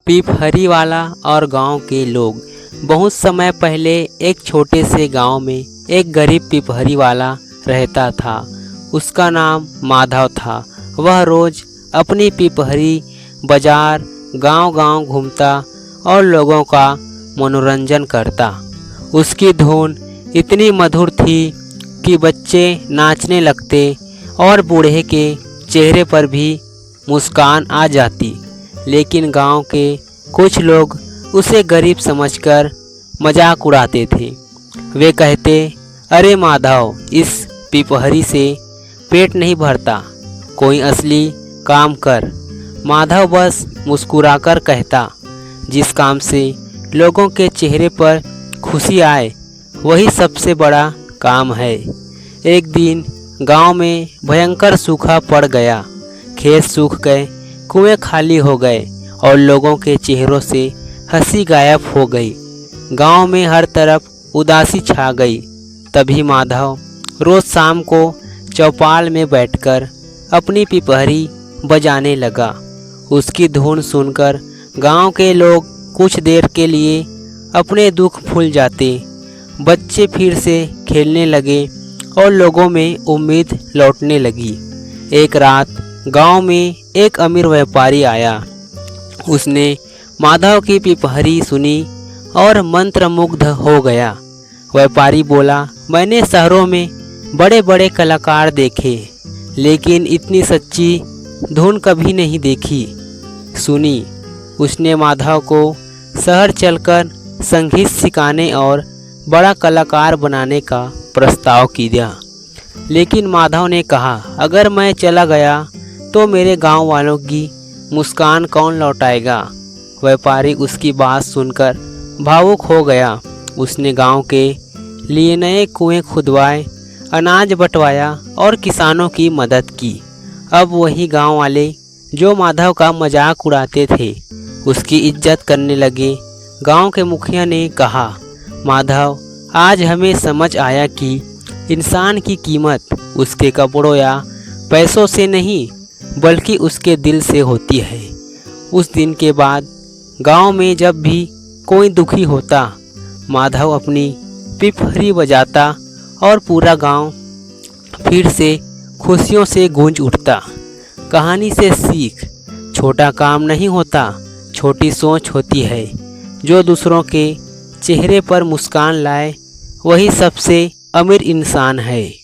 पिपहरी वाला और गांव के लोग। बहुत समय पहले एक छोटे से गांव में एक गरीब पिपहरी वाला रहता था। उसका नाम माधव था। वह रोज अपनी पिपहरी बाजार गांव-गांव घूमता और लोगों का मनोरंजन करता। उसकी धुन इतनी मधुर थी कि बच्चे नाचने लगते और बूढ़े के चेहरे पर भी मुस्कान आ जाती। लेकिन गांव के कुछ लोग उसे गरीब समझकर मजाक उड़ाते थे। वे कहते, अरे माधव, इस पिपहरी से पेट नहीं भरता, कोई असली काम कर। माधव बस मुस्कुराकर कहता, जिस काम से लोगों के चेहरे पर खुशी आए वही सबसे बड़ा काम है। एक दिन गांव में भयंकर सूखा पड़ गया। खेत सूख गए, कुएं खाली हो गए और लोगों के चेहरों से हंसी गायब हो गई। गांव में हर तरफ उदासी छा गई। तभी माधव रोज शाम को चौपाल में बैठकर अपनी पिपहरी बजाने लगा। उसकी धुन सुनकर गांव के लोग कुछ देर के लिए अपने दुख भूल जाते। बच्चे फिर से खेलने लगे और लोगों में उम्मीद लौटने लगी। एक रात गांव में एक अमीर व्यापारी आया। उसने माधव की पिपहरी सुनी और मंत्रमुग्ध हो गया। व्यापारी बोला, मैंने शहरों में बड़े बड़े कलाकार देखे, लेकिन इतनी सच्ची धुन कभी नहीं देखी सुनी। उसने माधव को शहर चलकर संगीत सिखाने और बड़ा कलाकार बनाने का प्रस्ताव किया। लेकिन माधव ने कहा, अगर मैं चला गया तो मेरे गांव वालों की मुस्कान कौन लौटाएगा। व्यापारी उसकी बात सुनकर भावुक हो गया। उसने गांव के लिए नए कुएं खुदवाए, अनाज बंटवाया और किसानों की मदद की। अब वही गांव वाले जो माधव का मजाक उड़ाते थे उसकी इज्जत करने लगे। गांव के मुखिया ने कहा, माधव, आज हमें समझ आया कि इंसान की कीमत उसके कपड़ों या पैसों से नहीं बल्कि उसके दिल से होती है। उस दिन के बाद गांव में जब भी कोई दुखी होता, माधव अपनी पिपहरी बजाता और पूरा गांव फिर से खुशियों से गूंज उठता। कहानी से सीख, छोटा काम नहीं होता, छोटी सोच होती है। जो दूसरों के चेहरे पर मुस्कान लाए वही सबसे अमीर इंसान है।